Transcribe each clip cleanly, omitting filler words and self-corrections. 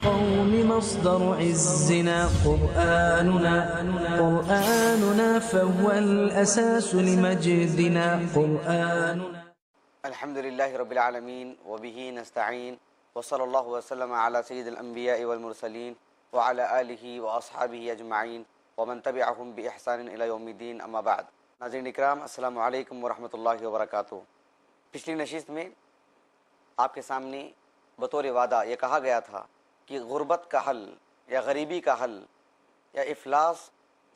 قوم مصدر عزنا قرآننا فهو الأساس لمجدنا قرآننا. الحمد لله رب العالمين وبه نستعين وصلى الله وسلم على سيد الأنبياء والمرسلين وعلى آله وأصحابه أجمعين ومن تبعهم بإحسان إلى يوم الدين أما بعد. ناظرین اکرام، السلام علیکم ورحمۃ اللہ وبرکاتہ. پچھلی نشست میں آپ کے سامنے بطور وعدہ یہ کہا گیا تھا کہ غربت کا حل یا غریبی کا حل یا افلاس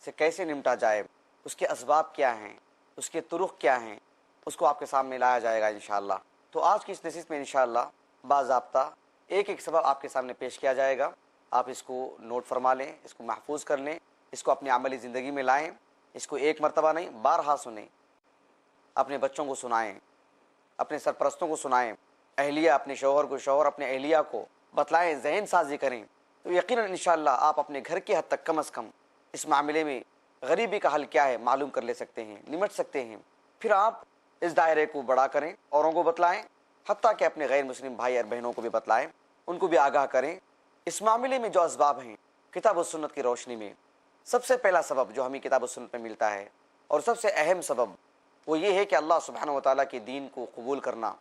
سے کیسے نمٹا جائے، اس کے اسباب کیا ہیں، اس کے طرق کیا ہیں، اس کو آپ کے سامنے لایا جائے گا انشاءاللہ. تو آج کی اس نشست میں انشاءاللہ باضابطہ ایک ایک سبب آپ کے سامنے پیش کیا جائے گا. آپ اس کو نوٹ فرما لیں، اس کو محفوظ کر لیں، اس کو اپنی عملی زندگی میں لائیں، اس کو ایک مرتبہ نہیں بارہا سنیں، اپنے بچوں کو سنائیں، اپنے سرپرستوں کو سنائیں، اہلیہ اپنے شوہر کو، شوہر اپنے اہلیہ کو بتلائیں، ذہن سازی کریں. تو یقیناً انشاءاللہ آپ اپنے گھر کی حد تک کم از کم اس معاملے میں غریبی کا حل کیا ہے معلوم کر لے سکتے ہیں، نمٹ سکتے ہیں. پھر آپ اس دائرے کو بڑا کریں، اوروں کو بتلائیں، حتیٰ کہ اپنے غیر مسلم بھائی اور بہنوں کو بھی بتلائیں، ان کو بھی آگاہ کریں. اس معاملے میں جو اسباب ہیں کتاب و سنت کی روشنی میں، سب سے پہلا سبب جو ہمیں کتاب و سنت میں ملتا ہے اور سب سے اہم سبب وہ یہ ہے کہ اللہ سبحانہ و تعالیٰ کے دین کو قبول کرنا،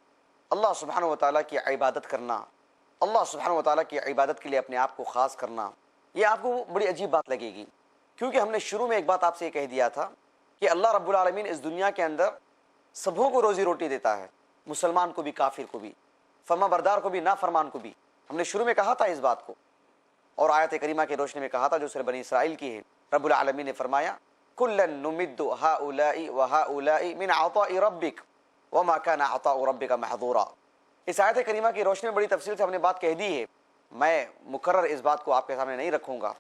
اللہ سبحانہ و تعالیٰ کی عبادت کرنا، اللہ سبحانہ و تعالیٰ کی عبادت کے لیے اپنے آپ کو خاص کرنا. یہ آپ کو بڑی عجیب بات لگے گی، کیونکہ ہم نے شروع میں ایک بات آپ سے یہ کہہ دیا تھا کہ اللہ رب العالمین اس دنیا کے اندر سبوں کو روزی روٹی دیتا ہے، مسلمان کو بھی، کافر کو بھی، فرما بردار کو بھی، نافرمان کو بھی. ہم نے شروع میں کہا تھا اس بات کو، اور آیت کریمہ کی روشنی میں کہا تھا جو سورہ بنی اسرائیل کی ہے. رب العالمین نے فرمایا کُلًّا نُمِدُّ هَؤُلَاءِ وَهَؤُلَاءِ مِنْ عَطَاءِ رَبِّكَ وَمَا كَانَ عَطَاءُ رَبِّكَ مَحْظُورًا. اس آیت کریمہ کی روشنی میں بڑی تفصیل سے ہم نے بات کہہ دی ہے، میں مکرر اس بات کو آپ کے سامنے نہیں رکھوں گا،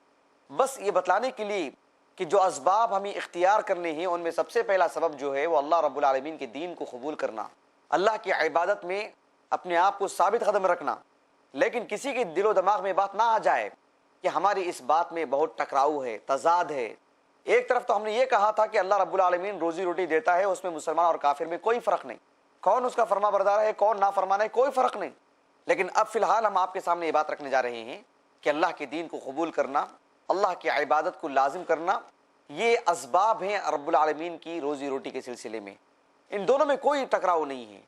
بس یہ بتلانے کے لیے کہ جو اسباب ہمیں اختیار کرنے ہیں ان میں سب سے پہلا سبب جو ہے وہ اللہ رب العالمین کے دین کو قبول کرنا، اللہ کی عبادت میں اپنے آپ کو ثابت قدم رکھنا. لیکن کسی کے دل و دماغ میں بات نہ آ جائے کہ ہماری اس بات میں بہت ٹکراؤ ہے، تضاد ہے. ایک طرف تو ہم نے یہ کہا تھا کہ اللہ رب العالمین روزی روٹی دیتا ہے، اس میں مسلمان اور کافر میں کوئی فرق نہیں، کون اس کا فرما بردار ہے کون نافرمان ہے کوئی فرق نہیں. لیکن اب فی الحال ہم آپ کے سامنے یہ بات رکھنے جا رہے ہیں کہ اللہ کے دین کو قبول کرنا، اللہ کی عبادت کو لازم کرنا، یہ اسباب ہیں رب العالمین کی روزی روٹی کے سلسلے میں. ان دونوں میں کوئی ٹکراؤ نہیں ہے،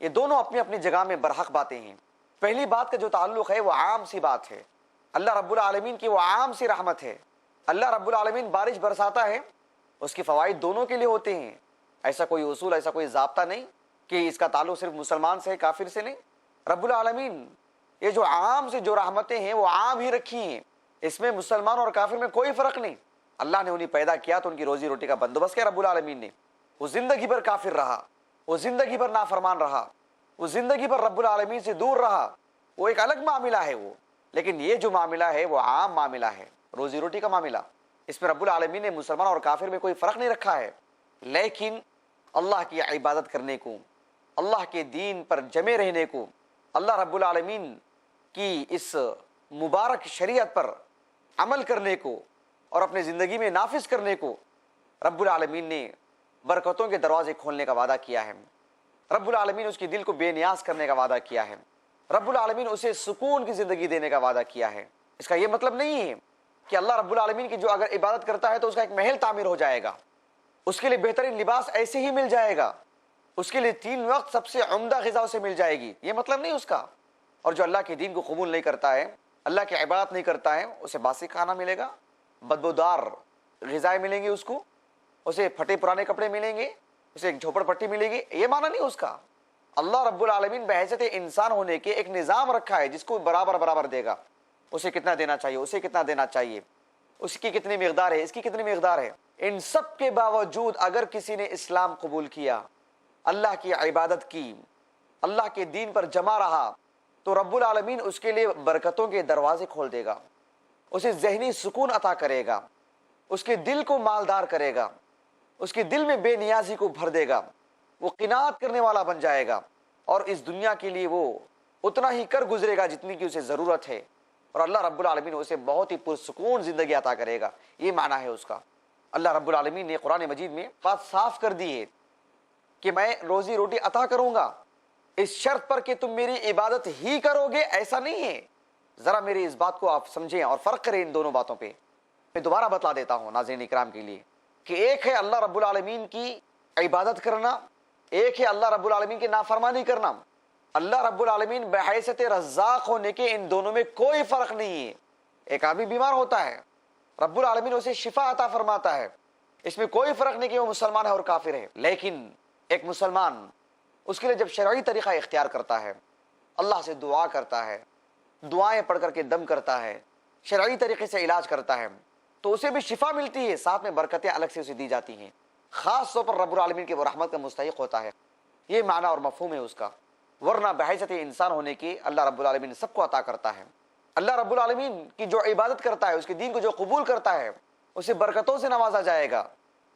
یہ دونوں اپنی اپنی جگہ میں برحق باتیں ہیں. پہلی بات کا جو تعلق ہے وہ عام سی بات ہے، اللہ رب العالمین کی وہ عام سی رحمت ہے. اللہ رب العالمین بارش برساتا ہے، اس کے فوائد دونوں کے لیے ہوتے ہیں. ایسا کوئی اصول، ایسا کوئی ضابطہ نہیں کہ اس کا تعلق صرف مسلمان سے ہے کافر سے نہیں. رب العالمین یہ جو عام سے جو رحمتیں ہیں وہ عام ہی رکھی ہیں، اس میں مسلمان اور کافر میں کوئی فرق نہیں. اللہ نے انہیں پیدا کیا تو ان کی روزی روٹی کا بندوبست کیا رب العالمین نے. وہ زندگی بھر کافر رہا، وہ زندگی بھر نافرمان رہا، وہ زندگی بھر رب العالمین سے دور رہا، وہ ایک الگ معاملہ ہے وہ. لیکن یہ جو معاملہ ہے وہ عام معاملہ ہے، روزی روٹی کا معاملہ. اس میں رب العالمین نے مسلمان اور کافر میں کوئی فرق نہیں رکھا ہے. لیکن اللہ کی عبادت کرنے کو، اللہ کے دین پر جمے رہنے کو، اللہ رب العالمین کی اس مبارک شریعت پر عمل کرنے کو اور اپنے زندگی میں نافذ کرنے کو رب العالمین نے برکتوں کے دروازے کھولنے کا وعدہ کیا ہے. رب العالمین اس کے دل کو بے نیاز کرنے کا وعدہ کیا ہے. رب العالمین اسے سکون کی زندگی دینے کا وعدہ کیا ہے. اس کا یہ مطلب نہیں ہے کہ اللہ رب العالمین کی جو اگر عبادت کرتا ہے تو اس کا ایک محل تعمیر ہو جائے گا، اس کے لیے بہترین لباس ایسے ہی مل جائے گا، اس کے لیے 3 وقت سب سے عمدہ غذا اسے مل جائے گی، یہ مطلب نہیں اس کا. اور جو اللہ کے دین کو قبول نہیں کرتا ہے، اللہ کی عبادت نہیں کرتا ہے، اسے باسی کھانا ملے گا، بدبودار غذائیں ملیں گی، اس کو اسے پھٹے پرانے کپڑے ملیں گے، اسے ایک جھوپڑ پٹی ملے گی. یہ معنی نہیں اس کا. اللہ رب العالمین بحیثیت انسان ہونے کے ایک نظام رکھا ہے جس کو برابر برابر دے گا. اسے کتنا دینا چاہیے، اسے کتنا دینا چاہیے، اس کی کتنی مقدار ہے، اس کی کتنی مقدار ہے. ان سب کے باوجود اگر کسی نے اسلام قبول کیا، اللہ کی عبادت کی، اللہ کے دین پر جمع رہا، تو رب العالمین اس کے لیے برکتوں کے دروازے کھول دے گا، اسے ذہنی سکون عطا کرے گا، اس کے دل کو مالدار کرے گا، اس کے دل میں بے نیازی کو بھر دے گا، وہ قناعت کرنے والا بن جائے گا، اور اس دنیا کے لیے وہ اتنا ہی کر گزرے گا جتنی کی اسے ضرورت ہے، اور اللہ رب العالمین اسے بہت ہی پرسکون زندگی عطا کرے گا. یہ معنی ہے اس کا. اللہ رب العالمین نے قرآن مجید میں بات صاف کر دی ہے کہ میں روزی روٹی عطا کروں گا، اس شرط پر کہ تم میری عبادت ہی کرو گے. ایسا نہیں ہے ذرا میری اس بات کو آپ سمجھیں اور فرق کریں ان دونوں باتوں پہ. میں دوبارہ بتلا دیتا ہوں ناظرین اکرام کے لیے کہ ایک ہے اللہ رب العالمین کی عبادت کرنا، ایک ہے اللہ رب العالمین کی نافرمانی کرنا. اللہ رب العالمین بحیثیت رزاق ہونے کے ان دونوں میں کوئی فرق نہیں ہے. ایک آدمی بیمار ہوتا ہے، رب العالمین اسے شفا عطا فرماتا ہے، اس میں کوئی فرق نہیں کہ وہ مسلمان ہے اور کافر ہے. لیکن ایک مسلمان اس کے لیے جب شرعی طریقہ اختیار کرتا ہے، اللہ سے دعا کرتا ہے، دعائیں پڑھ کر کے دم کرتا ہے، شرعی طریقے سے علاج کرتا ہے، تو اسے بھی شفا ملتی ہے، ساتھ میں برکتیں الگ سے اسے دی جاتی ہیں. خاص طور پر رب العالمین کے وہ رحمت کا مستحق ہوتا ہے. یہ معنی اور مفہوم ہے اس کا. ورنہ بحیثیت انسان ہونے کی اللہ رب العالمین سب کو عطا کرتا ہے. اللہ رب العالمین کی جو عبادت کرتا ہے، اس کے دین کو جو قبول کرتا ہے، اسے برکتوں سے نوازا جائے گا،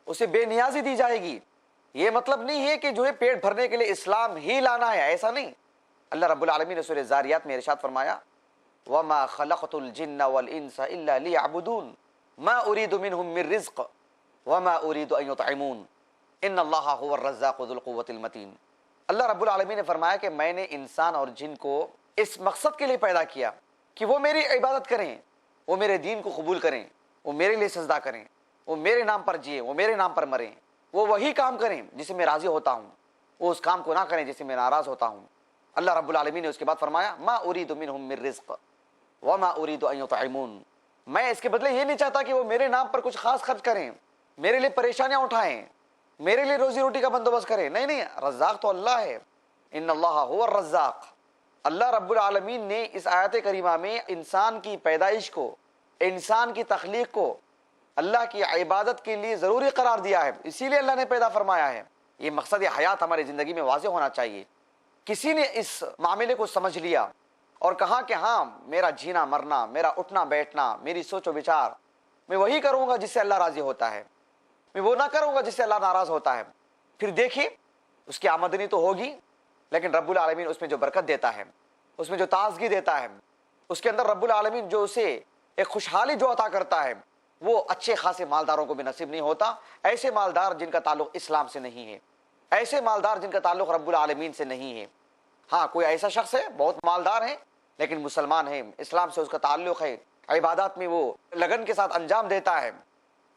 اسے بے نیازی دی جائے گی. یہ مطلب نہیں ہے کہ جو ہے پیٹ بھرنے کے لیے اسلام ہی لانا ہے، ایسا نہیں. اللہ رب العالمین نے سورہ زاریات میں ارشاد فرمایا وَمَا خَلَقْتُ الْجِنَّ وَالْإِنسَ إِلَّا لِيَعْبُدُونَ مَا أُرِيدُ مِنْهُمْ مِنْ رِزْقٍ وَمَا أُرِيدُ أَنْ يُطْعِمُونَ إِنَّ اللَّهَ هُوَ الرَّزَّاقُ ذُو الْقُوَّةِ الْمَتِينُ. اللہ رب العالمین نے فرمایا کہ میں نے انسان اور جن کو اس مقصد کے لیے پیدا کیا کہ وہ میری عبادت کریں، وہ میرے دین کو قبول کریں، وہ میرے لیے سجدہ کریں، وہ میرے نام پر جئیں، وہ میرے نام پر مریں، وہ وہی کام کریں جس سے میں راضی ہوتا ہوں، وہ اس کام کو نہ کریں جس سے میں ناراض ہوتا ہوں. اللہ رب العالمین نے اس کے بعد فرمایا ما اريد منهم من رزق وما اريد ان يطعمون. میں اس کے بدلے یہ نہیں چاہتا کہ وہ میرے نام پر کچھ خاص خرچ کریں، میرے لیے پریشانیاں اٹھائیں، میرے لیے روزی روٹی کا بندوبست کریں. نہیں نہیں، رزاق تو اللہ ہے. ان اللہ هو الرزاق. اللہ رب العالمین نے اس آیت کریمہ میں انسان کی پیدائش کو، انسان کی تخلیق کو اللہ کی عبادت کے لیے ضروری قرار دیا ہے. اسی لیے اللہ نے پیدا فرمایا ہے. یہ مقصد حیات ہماری زندگی میں واضح ہونا چاہیے. کسی نے اس معاملے کو سمجھ لیا اور کہا کہ ہاں میرا جینا مرنا، میرا اٹھنا بیٹھنا، میری سوچ و بچار، میں وہی کروں گا جس سے اللہ راضی ہوتا ہے، میں وہ نہ کروں گا جس سے اللہ ناراض ہوتا ہے. پھر دیکھیے اس کی آمدنی تو ہوگی، لیکن رب العالمین اس میں جو برکت دیتا ہے، اس میں جو تازگی دیتا ہے، اس کے اندر رب العالمین جو اسے ایک خوشحالی جو عطا کرتا ہے، وہ اچھے خاصے مالداروں کو بھی نصیب نہیں ہوتا. ایسے مالدار جن کا تعلق اسلام سے نہیں ہے، ایسے مالدار جن کا تعلق رب العالمین سے نہیں ہے. ہاں کوئی ایسا شخص ہے بہت مالدار ہے لیکن مسلمان ہے، اسلام سے اس کا تعلق ہے، عبادات میں وہ لگن کے ساتھ انجام دیتا ہے،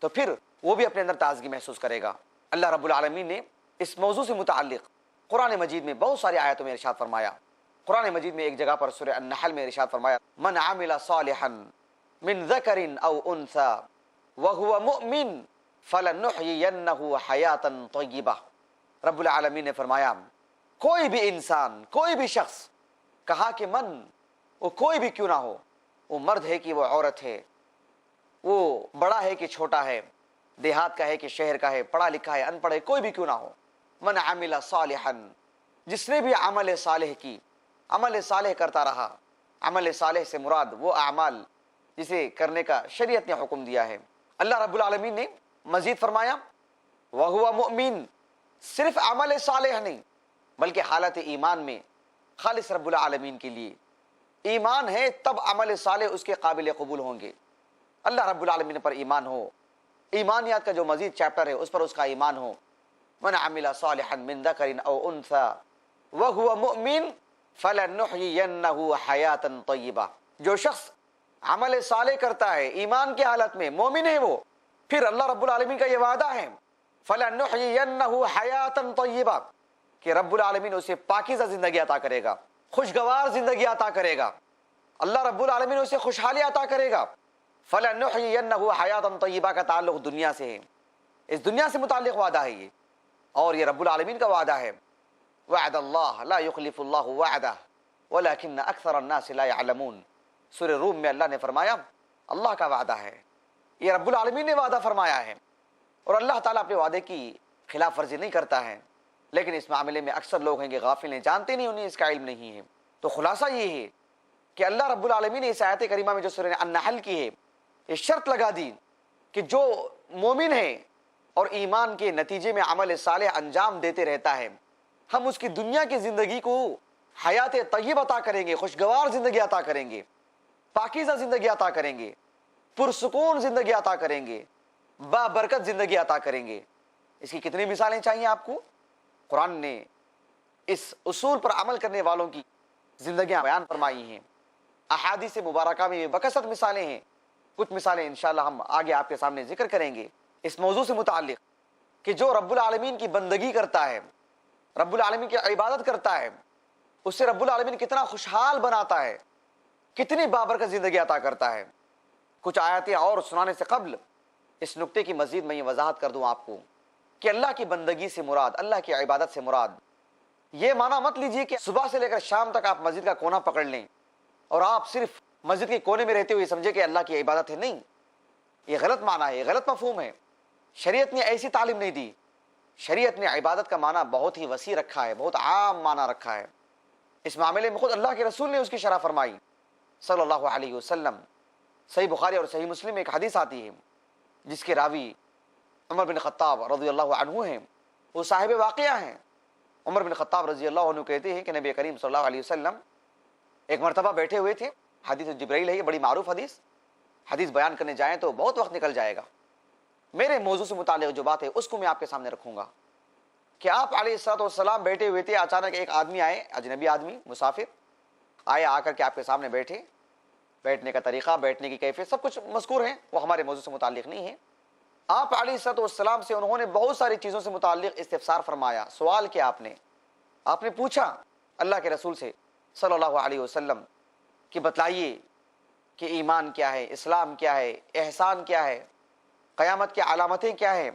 تو پھر وہ بھی اپنے اندر تازگی محسوس کرے گا. اللہ رب العالمین نے اس موضوع سے متعلق قرآن مجید میں بہت ساری آیتوں میں ارشاد فرمایا. قرآن مجید میں ایک جگہ پر سورہ النحل میں ارشاد فرمایا من عمل صالحا من ذکر او انثى وهو مؤمن فلنحيينه حیاتا طیبہ. رب العالمین نے فرمایا کوئی بھی انسان، کوئی بھی شخص، کہا کہ من، وہ کوئی بھی کیوں نہ ہو، وہ مرد ہے کہ وہ عورت ہے، وہ بڑا ہے کہ چھوٹا ہے، دیہات کا ہے کہ شہر کا ہے، پڑھا لکھا ہے ان پڑھ ہے، کوئی بھی کیوں نہ ہو، من عمل صالحا، جس نے بھی عمل صالح کی، عمل صالح کرتا رہا. عمل صالح سے مراد وہ اعمال جسے کرنے کا شریعت نے حکم دیا ہے. اللہ رب العالمین نے مزید فرمایا وَهُوَ مُؤْمِن، صرف عمل صالح نہیں بلکہ حالت ایمان میں خالص رب العالمین کے لیے. ایمان ہے تب عمل صالح اس کے قابل قبول ہوں گے. اللہ رب العالمین پر ایمان ہو، ایمانیات کا جو مزید چیپٹر ہے اس پر اس کا ایمان ہو. من عمل صالحا من ذکر او انثى وهو مؤمن فلنحيينه حیاتا طیبہ. جو شخص عمل صالح کرتا ہے ایمان کی حالت میں، مومن ہے وہ، پھر اللہ رب العالمین کا یہ وعدہ ہے فلنحيينه حیاتا طیبہ کہ رب العالمین اسے پاکیزہ زندگی عطا کرے گا، خوشگوار زندگی عطا کرے گا. اللہ رب العالمین اسے خوشحالی عطا کرے گا. فلنحيينه حیاتا طیبہ کا تعلق دنیا سے ہے، اس دنیا سے متعلق وعدہ ہے یہ، اور یہ رب العالمین کا وعدہ ہے. وعد اللہ لا يخلف اللہ وعدہ ولكن اکثر الناس لا يعلمون. سورہ روم میں اللہ نے فرمایا اللہ کا وعدہ ہے، یہ رب العالمین نے وعدہ فرمایا ہے، اور اللہ تعالیٰ اپنے وعدے کی خلاف ورزی نہیں کرتا ہے. لیکن اس معاملے میں اکثر لوگ ہیں کہ غافل ہیں، جانتے نہیں، انہیں اس کا علم نہیں ہے. تو خلاصہ یہ ہے کہ اللہ رب العالمین نے اس آیت کریمہ میں جو سورہ النحل کی ہے یہ شرط لگا دی کہ جو مومن ہے اور ایمان کے نتیجے میں عمل صالح انجام دیتے رہتا ہے، ہم اس کی دنیا کی زندگی کو حیات طیب عطا کریں گے، خوشگوار زندگی عطا کریں گے، پاکیزہ زندگی عطا کریں گے، پرسکون زندگی عطا کریں گے، بابرکت زندگی عطا کریں گے. اس کی کتنی مثالیں چاہیے آپ کو؟ قرآن نے اس اصول پر عمل کرنے والوں کی زندگیاں بیان فرمائی ہیں. احادیث مبارکہ میں بکثرت مثالیں ہیں. کچھ مثالیں انشاءاللہ ہم آگے آپ کے سامنے ذکر کریں گے اس موضوع سے متعلق کہ جو رب العالمین کی بندگی کرتا ہے، رب العالمین کی عبادت کرتا ہے، اس سے رب العالمین کتنا خوشحال بناتا ہے، کتنی بابرکت زندگی عطا کرتا ہے. کچھ آیاتیں اور سنانے سے قبل اس نقطے کی مزید میں یہ وضاحت کر دوں آپ کو کہ اللہ کی بندگی سے مراد، اللہ کی عبادت سے مراد یہ معنی مت لیجیے کہ صبح سے لے کر شام تک آپ مسجد کا کونا پکڑ لیں اور آپ صرف مسجد کے کونے میں رہتے ہوئے سمجھے کہ اللہ کی عبادت ہے. نہیں، یہ غلط معنی ہے، یہ غلط مفہوم ہے. شریعت نے ایسی تعلیم نہیں دی. شریعت نے عبادت کا معنی بہت ہی وسیع رکھا ہے، بہت عام معنی رکھا ہے. اس معاملے میں خود اللہ کے رسول نے اس کی شرح فرمائی صلی اللہ علیہ وسلم. صحیح بخاری اور صحیح مسلم میں ایک حدیث آتی ہے جس کے راوی عمر بن خطاب رضی اللہ عنہ ہیں. وہ صاحب واقعہ ہیں. عمر بن خطاب رضی اللہ عنہ کہتے ہیں کہ نبی کریم صلی اللہ علیہ وسلم ایک مرتبہ بیٹھے ہوئے تھے. حدیث جبرائیل ہے، یہ بڑی معروف حدیث بیان کرنے جائیں تو بہت وقت نکل جائے گا. میرے موضوع سے متعلق جو بات ہے اس کو میں آپ کے سامنے رکھوں گا کہ آپ علیہ الصلوۃ والسلام بیٹھے ہوئے تھے. اچانک ایک آدمی آئے، اجنبی آدمی، مسافر آئے، آ کر کے آپ کے سامنے بیٹھے. بیٹھنے کا طریقہ، بیٹھنے کی کیفیت سب کچھ مذکور ہیں، وہ ہمارے موضوع سے متعلق نہیں ہے. آپ علیہ الصلوۃ والسلام سے انہوں نے بہت ساری چیزوں سے متعلق استفسار فرمایا. سوال کیا آپ نے پوچھا اللہ کے رسول سے صلی اللہ علیہ وسلم کہ بتلائیے کہ ایمان کیا ہے، اسلام کیا ہے، احسان کیا ہے، قیامت کی علامتیں کیا ہیں.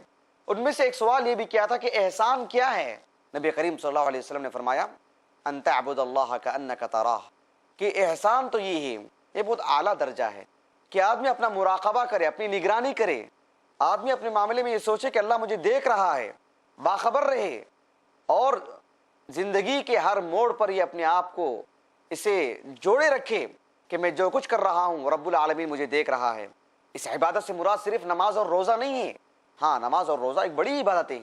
ان میں سے ایک سوال یہ بھی کیا تھا کہ احسان کیا ہے. نبی کریم صلی اللہ علیہ وسلم نے فرمایا ان تعبد اللہ کأنک تراہ، کہ احسان تو یہ ہے، یہ بہت اعلیٰ درجہ ہے کہ آدمی اپنا مراقبہ کرے، اپنی نگرانی کرے. آدمی اپنے معاملے میں یہ سوچے کہ اللہ مجھے دیکھ رہا ہے، باخبر رہے اور زندگی کے ہر موڑ پر یہ اپنے آپ کو اسے جوڑے رکھے کہ میں جو کچھ کر رہا ہوں رب العالمین مجھے دیکھ رہا ہے. اس عبادت سے مراد صرف نماز اور روزہ نہیں ہے. ہاں، نماز اور روزہ ایک بڑی عبادت ہے.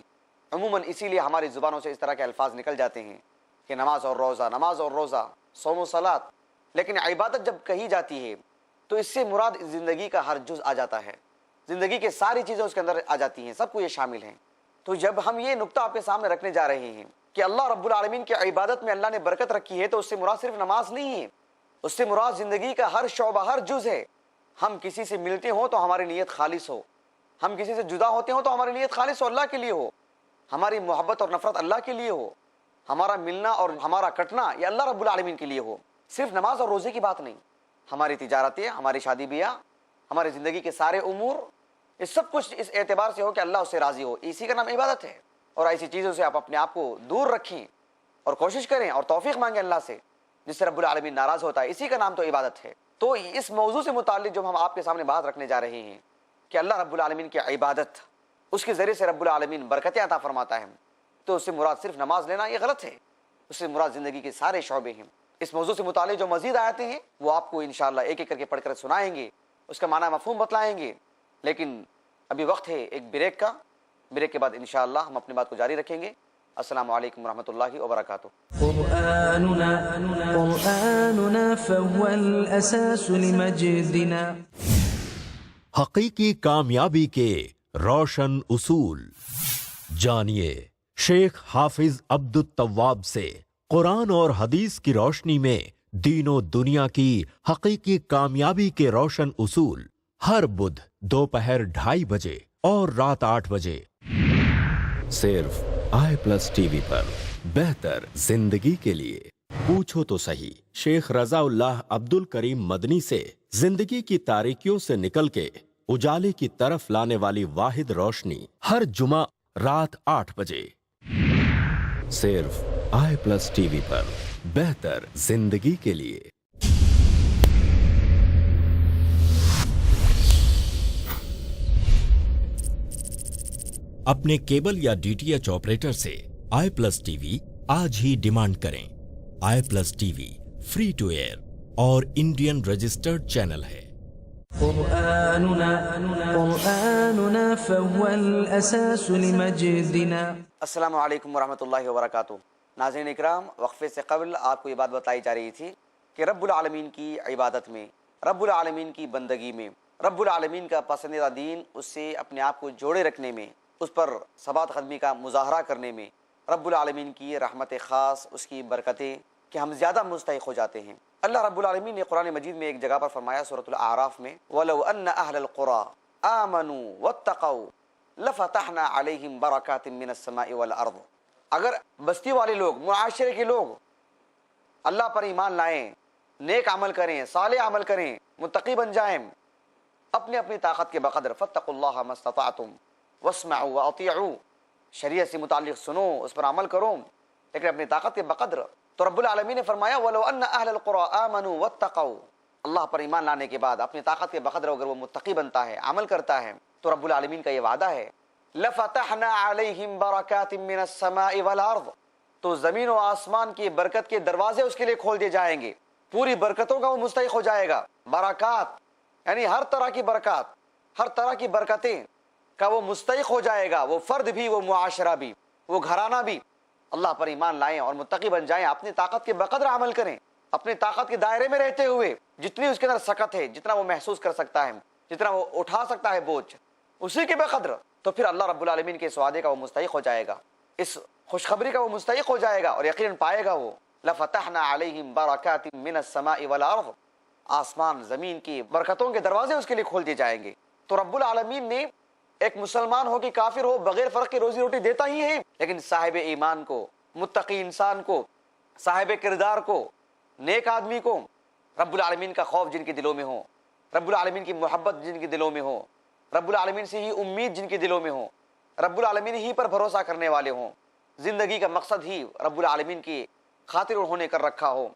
عموماً اسی لیے ہماری زبانوں سے اس طرح کے الفاظ نکل جاتے ہیں کہ نماز اور روزہ، صوم و صلات. لیکن عبادت جب کہی جاتی ہے تو اس سے مراد زندگی کا ہر جز آ جاتا ہے، زندگی کے ساری چیزیں اس کے اندر آ جاتی ہیں، سب کو یہ شامل ہیں. تو جب ہم یہ نقطہ آپ کے سامنے رکھنے جا رہے ہیں کہ اللہ رب العالمین کی عبادت میں اللہ نے برکت رکھی ہے، تو اس سے مراد صرف نماز نہیں ہے، اس سے مراد زندگی کا ہر شعبہ، ہر جز ہے. ہم کسی سے ملتے ہوں تو ہماری نیت خالص ہو، ہم کسی سے جدا ہوتے ہوں تو ہماری نیت خالص ہو، اللہ کے لیے ہو، ہماری محبت اور نفرت اللہ کے لیے ہو، ہمارا ملنا اور ہمارا کٹنا یہ اللہ رب العالمین کے لیے ہو. صرف نماز اور روزے کی بات نہیں، ہماری تجارتیں، ہماری شادی بیاہ، ہماری زندگی کے سارے امور، یہ سب کچھ اس اعتبار سے ہو کہ اللہ اس سے راضی ہو. اسی کا نام عبادت ہے. اور ایسی چیزوں سے آپ اپنے آپ کو دور رکھیں اور کوشش کریں اور توفیق مانگیں اللہ سے جس سے رب العالمین ناراض ہوتا ہے. اسی کا نام تو عبادت ہے. تو اس موضوع سے متعلق جب ہم آپ کے سامنے بات رکھنے جا رہے ہیں کہ اللہ رب العالمین کی عبادت، اس کے ذریعے سے رب العالمین برکتیں عطا فرماتا ہے، تو اس سے مراد صرف نماز لینا یہ غلط ہے. اس سے مراد زندگی کے سارے شعبے ہیں. اس موضوع سے متعلق جو مزید آیتیں ہیں وہ آپ کو انشاءاللہ ایک ایک کر کے پڑھ کر سنائیں گے، اس کا معنی مفہوم بتلائیں گے. لیکن ابھی وقت ہے ایک بریک کا. بریک کے بعد انشاءاللہ ہم اپنی بات کو جاری رکھیں گے. السلام علیکم ورحمۃ اللہ وبرکاتہ. قرآننا فهو الأساس لمجدنا. حقیقی کامیابی کے روشن اصول جانیے شیخ حافظ عبد التواب سے. قرآن اور حدیث کی روشنی میں دین و دنیا کی حقیقی کامیابی کے روشن اصول ہر بدھ دوپہر 2:30 بجے اور رات 8 بجے صرف i+TV پر. بہتر زندگی کے لیے پوچھو تو صحیح شیخ رضا اللہ عبد الکریم مدنی سے. زندگی کی تاریکیوں سے نکل کے اجالے کی طرف لانے والی واحد روشنی ہر جمعہ رات 8 بجے صرف i+TV پر. بہتر زندگی کے لیے. اپنے کیبل یا DTH آپریٹر سے i+TV آج ہی ڈیمانڈ کریں. i+TV فری ٹو ایئر اور انڈین رجسٹرڈ چینل ہے. قرآننا فهو الأساس لمجدنا. السلام علیکم ورحمۃ اللہ وبرکاتہ. ناظرین اکرام، وقفے سے قبل آپ کو یہ بات بتائی جا رہی تھی کہ رب العالمین کی عبادت میں، رب العالمین کی بندگی میں، رب العالمین کا پسندیدہ دین اس سے اپنے آپ کو جوڑے رکھنے میں، اس پر ثبات قدمی کا مظاہرہ کرنے میں رب العالمین کی رحمت خاص، اس کی برکتیں کہ ہم زیادہ مستحق ہو جاتے ہیں۔ اللہ رب العالمین نے قرآن مجید میں ایک جگہ پر فرمایا سورۃ الاعراف میں وَلَوْ أَنَّ أَهْلَ الْقُرَىٰ آمَنُوا وَاتَّقَوْا لَفَتَحْنَا عَلَيْهِمْ بَرَكَاتٍ مِّنَ السَّمَاءِ وَالْأَرْضِ، اگر بستی والے لوگ، معاشرے کے لوگ اللہ پر ایمان لائیں، نیک عمل کریں، صالح عمل کریں، متقی بن جائیں اپنی اپنی طاقت کے بقدر، فاتقوا اللہ ما استطعتم واسمعوا واطیعوا، شریعت سے متعلق سنو، اس پر عمل کرو، لیکن اپنی طاقت کے بقدر۔ تو رب العالمین نے فرمایا وَلَوْ أَنَّ أَهْلَ الْقُرَىٰ آمَنُوا وَاتَّقَوْا، اللہ پر ایمان لانے کے بعد اپنی طاقت کے بقدر اگر وہ متقی بنتا ہے، عمل کرتا ہے، تو رب العالمین کا یہ وعدہ ہے لَفَتَحْنَا عَلَيْهِمْ بَرَكَاتٍ مِّنَ السَّمَاءِ وَالْأَرْضِ، تو زمین و آسمان کی برکت کے دروازے اس کے لیے کھول دیے جائیں گے، پوری برکتوں کا وہ مستحق ہو جائے گا۔ برکات یعنی ہر طرح کی برکات، ہر طرح کی برکتیں کا وہ مستحق ہو جائے گا، وہ فرد بھی، وہ معاشرہ بھی، وہ گھرانہ بھی۔ اللہ پر ایمان لائیں اور متقی بن جائیں، اپنی طاقت کے بقدر عمل کریں، اپنی طاقت کے دائرے میں رہتے ہوئے جتنی اس کے اندر سکت ہے، جتنا وہ محسوس کر سکتا ہے، جتنا وہ اٹھا سکتا ہے بوجھ، اسی کے بقدر، تو پھر اللہ رب العالمین کے اس وعدے کا وہ مستحق ہو جائے گا، اس خوشخبری کا وہ مستحق ہو جائے گا اور یقیناً پائے گا وہ۔ لَفَتَحْنَا عَلَيْهِمْ بَرَكَاتٍ مِّنَ السَّمَاءِ وَالْأَرْضِ، آسمان زمین کی برکتوں کے دروازے اس کے لیے کھول دیے جائیں گے۔ تو رب العالمین نے ایک مسلمان ہو کہ کافر ہو بغیر فرق کے روزی روٹی دیتا ہی ہے، لیکن صاحب ایمان کو، متقی انسان کو، صاحب کردار کو، نیک آدمی کو رب العالمین کا خوف جن کے دلوں میں ہو، رب العالمین کی محبت جن کے دلوں میں ہو، رب العالمین سے ہی امید جن کے دلوں میں ہو، رب العالمین ہی پر بھروسہ کرنے والے ہوں، زندگی کا مقصد ہی رب العالمین کی خاطر انہوں نے کر رکھا ہو،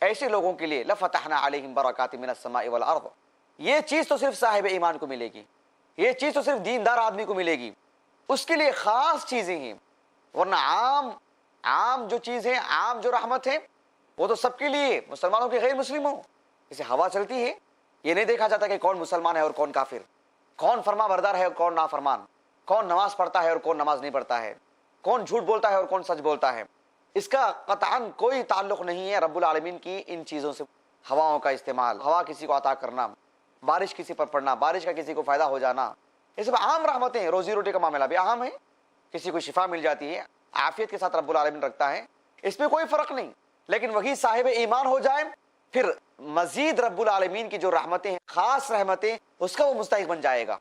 ایسے لوگوں کے لیے لفتحنا علیہم برکات من السماء والارض، یہ چیز تو صرف صاحب ایمان کو ملے گی، یہ چیز تو صرف دیندار آدمی کو ملے گی، اس کے لیے خاص چیزیں ہیں، ورنہ عام جو چیز ہے، عام جو رحمت ہے وہ تو سب کے لیے، مسلمانوں کے غیر مسلموں، جیسے ہوا چلتی ہے، یہ نہیں دیکھا جاتا کہ کون مسلمان ہے اور کون کافر، کون فرما بردار ہے اور کون نافرمان، کون نماز پڑھتا ہے اور کون نماز نہیں پڑھتا ہے، کون جھوٹ بولتا ہے اور کون سچ بولتا ہے، اس کا قطعاً کوئی تعلق نہیں ہے رب العالمین کی ان چیزوں سے۔ ہواؤں کا استعمال، ہوا کسی کو عطا کرنا، بارش کسی پر پڑنا، بارش کا کسی کو فائدہ ہو جانا، یہ سب عام رحمتیں ہیں۔ روزی روٹی کا معاملہ بھی عام ہے، کسی کو شفا مل جاتی ہے، عافیت کے ساتھ رب العالمین رکھتا ہے، اس میں کوئی فرق نہیں، لیکن وہی صاحب ایمان ہو جائے پھر مزید رب العالمین کی جو رحمتیں ہیں، خاص رحمتیں، اس کا وہ مستحق بن جائے گا،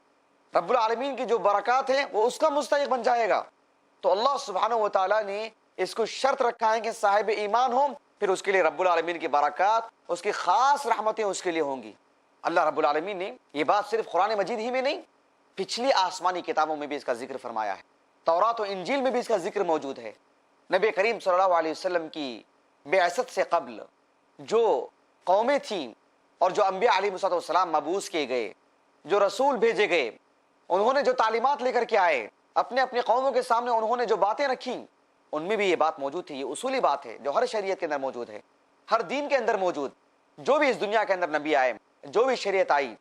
رب العالمین کی جو برکات ہیں وہ اس کا مستحق بن جائے گا۔ تو اللہ سبحانہ و تعالیٰ نے اس کو شرط رکھا ہے کہ صاحب ایمان ہو، پھر اس کے لیے رب العالمین کی برکات، اس کی خاص رحمتیں اس کے لیے ہوں گی۔ اللہ رب العالمین نے یہ بات صرف قرآن مجید ہی میں نہیں، پچھلی آسمانی کتابوں میں بھی اس کا ذکر فرمایا ہے، تورات و انجیل میں بھی اس کا ذکر موجود ہے۔ نبی کریم صلی اللہ علیہ وسلم کی بعثت سے قبل جو قومیں تھیں اور جو انبیاء علیہ السلام مبعوث کیے گئے، جو رسول بھیجے گئے، انہوں نے جو تعلیمات لے کر کے آئے، اپنے اپنے قوموں کے سامنے انہوں نے جو باتیں رکھیں، ان میں بھی یہ بات موجود تھی۔ یہ اصولی بات ہے جو ہر شریعت کے اندر موجود ہے، ہر دین کے اندر موجود، جو بھی اس دنیا کے اندر نبی آئے، جو بھی شریعت آئی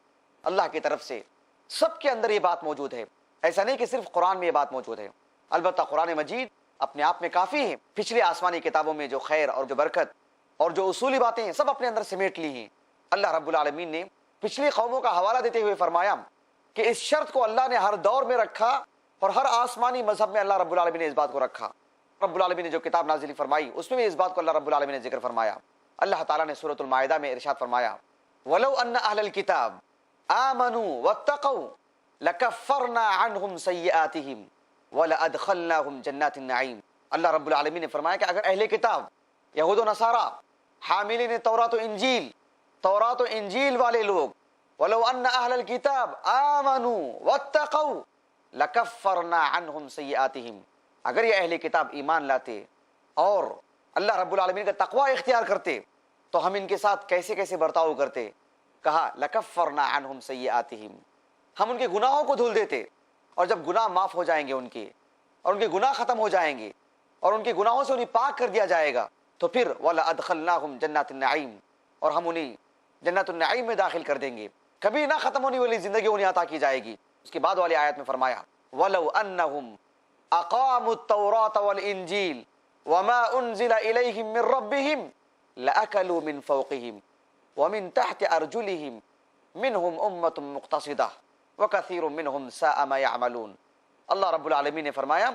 اللہ کی طرف سے، سب کے اندر یہ بات موجود ہے۔ ایسا نہیں کہ صرف قرآن میں یہ بات موجود ہے، البتہ قرآن مجید اپنے آپ میں کافی ہے، پچھلی آسمانی کتابوں میں جو خیر اور جو برکت اور جو اصولی باتیں ہیں سب اپنے اندر سمیٹ لی ہیں۔ اللہ رب العالمین نے پچھلی قوموں کا حوالہ دیتے ہوئے فرمایا کہ اس شرط کو اللہ نے ہر دور میں رکھا اور ہر آسمانی مذہب میں اللہ رب العالمین نے اس بات کو رکھا۔ رب العالمین نے جو کتاب نازل فرمائی اس میں بھی اس بات کو اللہ رب العالمین نے ذکر فرمایا۔ اللہ تعالیٰ نے سورۃ المائدہ میں ارشاد فرمایا وَلَوْ أَنَّ أَهْلَ الْكِتَابِ آمَنُوا وَاتَّقَوْا لَكَفَّرْنَا عَنْهُمْ سَيِّئَاتِهِمْ وَلَأَدْخَلْنَاهُمْ جَنَّاتِ النَّعِيمِ۔ اللہ رب العالمین نے فرمایا کہ اگر اہل کتاب، یہود و نصارہ، حاملین تورات و انجیل والے لوگ، وَلَوْ أَنَّ أَهْلَ الْكِتَابِ آمَنُوا وَاتَّقَوْا لَكَفَّرْنَا عَنْهُمْ سَيِّئَاتِهِمْ، اگر یہ اہل کتاب ایمان لاتے اور اللہ رب العالمین کا تقوی اختیار کرتے تو ہم ان کے ساتھ کیسے کیسے برتاؤ کرتے۔ کہا لَكَفَّرْنَا عَنْهُمْ سَيِّئَاتِهِمْ، ہم ان کے گناہوں کو دھل دیتے، اور جب گناہ معاف ہو جائیں گے ان کے، اور ان کے گناہ ختم ہو جائیں گے اور ان کے گناہوں سے انہیں پاک کر دیا جائے گا، تو پھر وَلَأَدْخَلْنَاهُمْ جَنَّاتِ النَّعِيمِ، اور ہم انہیں جنت النعیم میں داخل کر دیں گے، کبھی نہ ختم ہونے والی زندگی انہیں عطا کی جائے گی۔ اس کے بعد والی آیت میں فرمایا وَلَوْ أَنَّهُمْ أَقَامُوا التَّوْرَاةَ وَالْإِنْجِيلَ وَمَا أُنزِلَ إِلَيْهِمْ مِنْ رَبِّهِمْ لَأَكَلُوا مِنْ فَوْقِهِمْ وَمِنْ تَحْتِ أَرْجُلِهِمْ مِنْهُمْ أُمَّةٌ مُقْتَصِدَةٌ وَكَثِيرٌ مِنْهُمْ سَاءَ مَا يَعْمَلُونَ۔ اللہ رب العالمین نے فرمایا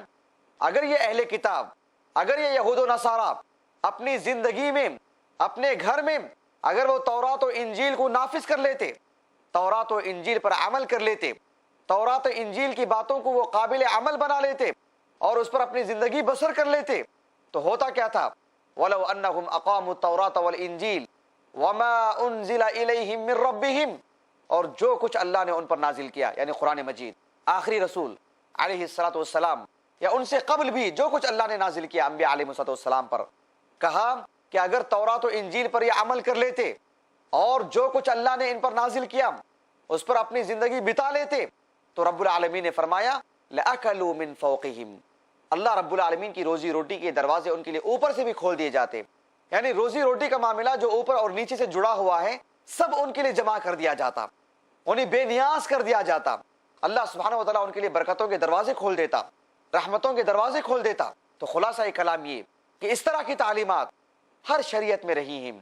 اگر یہ اہل کتاب، اگر یہ یہود و نصارہ اپنی زندگی میں اپنے گھر میں اگر وہ تورات و انجیل کو نافذ کر لیتے، تورات و انجیل پر عمل کر لیتے، تورات و انجیل کی باتوں کو وہ قابل عمل بنا لیتے اور اس پر اپنی زندگی بسر کر لیتے، تو ہوتا کیا تھا؟ وَلَوْ أَنَّهُمْ أَقَامُوا التَّوْرَاةَ وَالْإِنجِيلَ وَمَا أُنزِلَ إِلَيْهِمْ مِنْ رَبِّهِمْ، اور جو کچھ اللہ نے ان پر نازل کیا یعنی قرآن مجید، آخری رسول علیہ الصلوۃ والسلام یا ان سے قبل بھی جو کچھ اللہ نے نازل کیا انبیاء علیہ الصلوۃ والسلام پر، کہا کہ اگر تورات و انجیل پر یہ عمل کر لیتے اور جو کچھ اللہ نے ان پر نازل کیا اس پر اپنی زندگی بتا لیتے، تو رب العالمین نے فرمایا لَأَكَلُوا مِن فَوْقِهِمْ، اللہ رب العالمین کی روزی روٹی کے دروازے ان کے لیے اوپر سے بھی کھول دیے جاتے، یعنی روزی روٹی کا معاملہ جو اوپر اور نیچے سے جڑا ہوا ہے سب ان کے لیے جمع کر دیا جاتا، انہیں بے نیاز کر دیا جاتا، اللہ سبحانہ و تعالیٰ ان کے لیے برکتوں کے دروازے کھول دیتا، رحمتوں کے دروازے کھول دیتا۔ تو خلاصہ کلام یہ کہ اس طرح کی تعلیمات ہر شریعت میں رہی ہیں،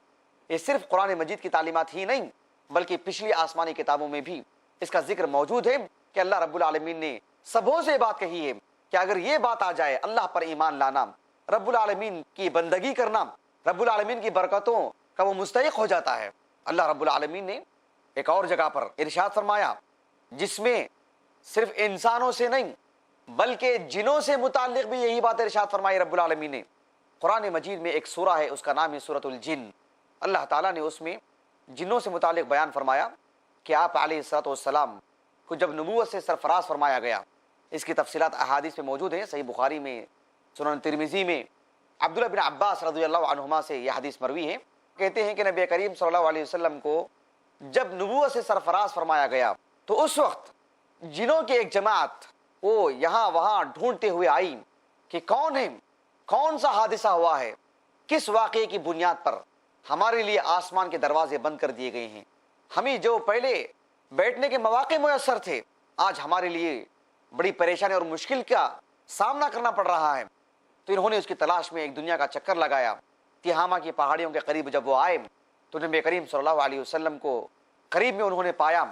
یہ صرف قرآن مجید کی تعلیمات ہی نہیں بلکہ پچھلی آسمانی کتابوں میں بھی اس کا ذکر موجود ہے کہ اللہ رب العالمین نے سبوں سے بات کہی ہے کہ اگر یہ بات آ جائے اللہ پر ایمان لانا، رب العالمین کی بندگی کرنا، رب العالمین کی برکتوں کا وہ مستحق ہو جاتا ہے۔ اللہ رب العالمین نے ایک اور جگہ پر ارشاد فرمایا جس میں صرف انسانوں سے نہیں بلکہ جنوں سے متعلق بھی یہی بات ارشاد فرمائی رب العالمین نے۔ قرآن مجید میں ایک سورہ ہے اس کا نام ہے سورۃ الجن، اللہ تعالیٰ نے اس میں جنوں سے متعلق بیان فرمایا کہ آپ علیہ الصلوۃ والسلام کو جب نبوت سے سرفراز فرمایا گیا، اس کی تفصیلات احادیث میں موجود ہیں، صحیح بخاری میں، سنن ترمذی میں، عبداللہ بن عباس رضی اللہ عنہما سے یہ حدیث مروی ہے، کہتے ہیں کہ نبی کریم صلی اللہ علیہ وسلم کو جب نبوت سے سرفراز فرمایا گیا تو اس وقت جنوں کی ایک جماعت وہ یہاں وہاں ڈھونڈتے ہوئے آئی کہ کون ہے، کون سا حادثہ ہوا ہے، کس واقعے کی بنیاد پر ہمارے لیے آسمان کے دروازے بند کر دیے گئے ہیں، ہمیں جو پہلے بیٹھنے کے مواقع میسر تھے آج ہمارے لیے بڑی پریشانی اور مشکل کا سامنا کرنا پڑ رہا ہے۔ تو انہوں نے اس کی تلاش میں ایک دنیا کا چکر لگایا، تہامہ کی پہاڑیوں کے قریب جب وہ آئے تو نبی کریم صلی اللہ علیہ وسلم کو قریب میں انہوں نے پایا،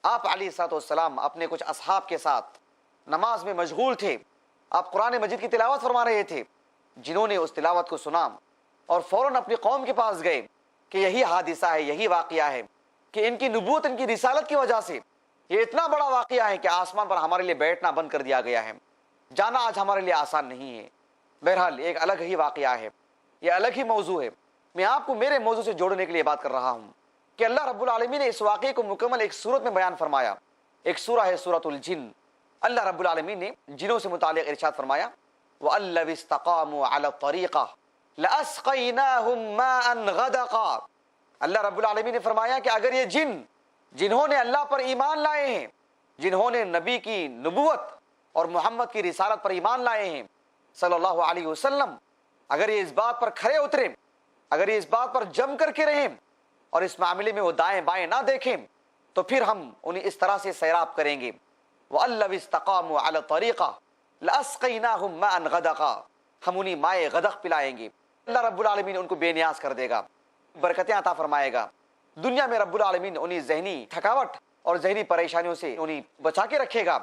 آپ علیہ الصلوۃ والسلام اپنے کچھ اصحاب کے ساتھ نماز میں مشغول تھے، آپ قرآن مجید کی تلاوت فرما رہے تھے، جنہوں نے اس تلاوت کو سنا اور فوراً اپنی قوم کے پاس گئے کہ یہی حادثہ ہے، یہی واقعہ ہے کہ ان کی نبوت، ان کی رسالت کی وجہ سے یہ اتنا بڑا واقعہ ہے کہ آسمان پر ہمارے لیے بیٹھنا بند کر دیا گیا ہے، جانا آج ہمارے لیے آسان نہیں ہے۔ بہرحال ایک الگ ہی واقعہ ہے، یہ الگ ہی موضوع ہے، میں آپ کو میرے موضوع سے جوڑنے کے لیے بات کر رہا ہوں کہ اللہ رب العالمین نے اس واقعے کو مکمل ایک سورت میں بیان فرمایا، ایک سورہ ہے سورۃ الجن۔ اللہ رب العالمین نے جنوں سے متعلق ارشاد فرمایا وَأَن لَوِ اسْتَقَامُوا عَلَى الطَّرِيقَةِ لَأَسْقَيْنَاهُمْ مَاءً غَدَقًا، اللہ رب العالمین نے فرمایا کہ اگر یہ جنہوں نے اللہ پر ایمان لائے ہیں، جنہوں نے نبی کی نبوت اور محمد کی رسالت پر ایمان لائے ہیں صلی اللہ علیہ وسلم، اگر یہ اس بات پر کھرے اتریں، اگر یہ اس بات پر جم کر کے رہیں اور اس معاملے میں وہ دائیں بائیں نہ دیکھیں تو پھر ہم انہیں اس طرح سے سیراب کریں گے وَأَن لَوِ اسْتَقَامُوا عَلَى الطَّرِيقَةِ لَأَسْقَيْنَاهُمْ مَاءً غَدَقًا، ہم انہیں مائے غدق پلائیں گے، اللہ رب العالمین ان کو بے نیاز کر دے گا، برکتیں عطا فرمائے گا، دنیا میں رب العالمین انہیں ذہنی تھکاوٹ اور ذہنی پریشانیوں سے انہیں بچا کے رکھے گا۔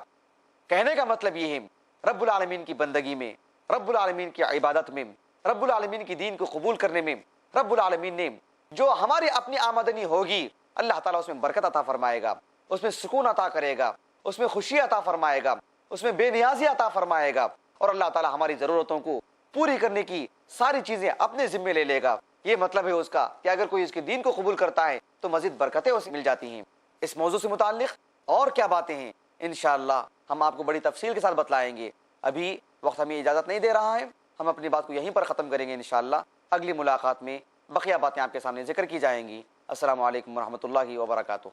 کہنے کا مطلب یہ ہے رب العالمین کی بندگی میں، رب العالمین کی عبادت میں، رب العالمین کی دین کو قبول کرنے میں رب العالمین نے جو ہماری اپنی آمدنی ہوگی اللہ تعالیٰ اس میں برکت عطا فرمائے گا، اس میں سکون عطا کرے گا، اس میں خوشی عطا فرمائے گا، اس میں بے نیازی عطا فرمائے گا، اور اللہ تعالیٰ ہماری ضرورتوں کو پوری کرنے کی ساری چیزیں اپنے ذمے لے لے گا۔ یہ مطلب ہے اس کا کہ اگر کوئی اس کے دین کو قبول کرتا ہے تو مزید برکتیں اسے مل جاتی ہیں۔ اس موضوع سے متعلق اور کیا باتیں ہیں انشاءاللہ ہم آپ کو بڑی تفصیل کے ساتھ بتلائیں گے، ابھی وقت ہمیں اجازت نہیں دے رہا ہے، ہم اپنی بات کو یہیں پر ختم کریں گے انشاءاللہ، اگلی ملاقات میں بقیہ باتیں آپ کے سامنے ذکر کی جائیں گی۔ السلام علیکم ورحمۃ اللہ وبرکاتہ۔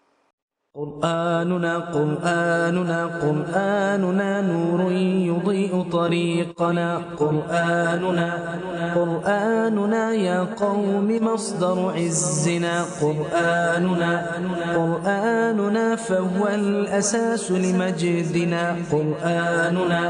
قرآننا قرآننا قرآننا نور يضيء طريقنا، قرآننا قرآننا يا قوم مصدر عزنا، قرآننا قرآننا فهو الأساس لمجدنا، قرآننا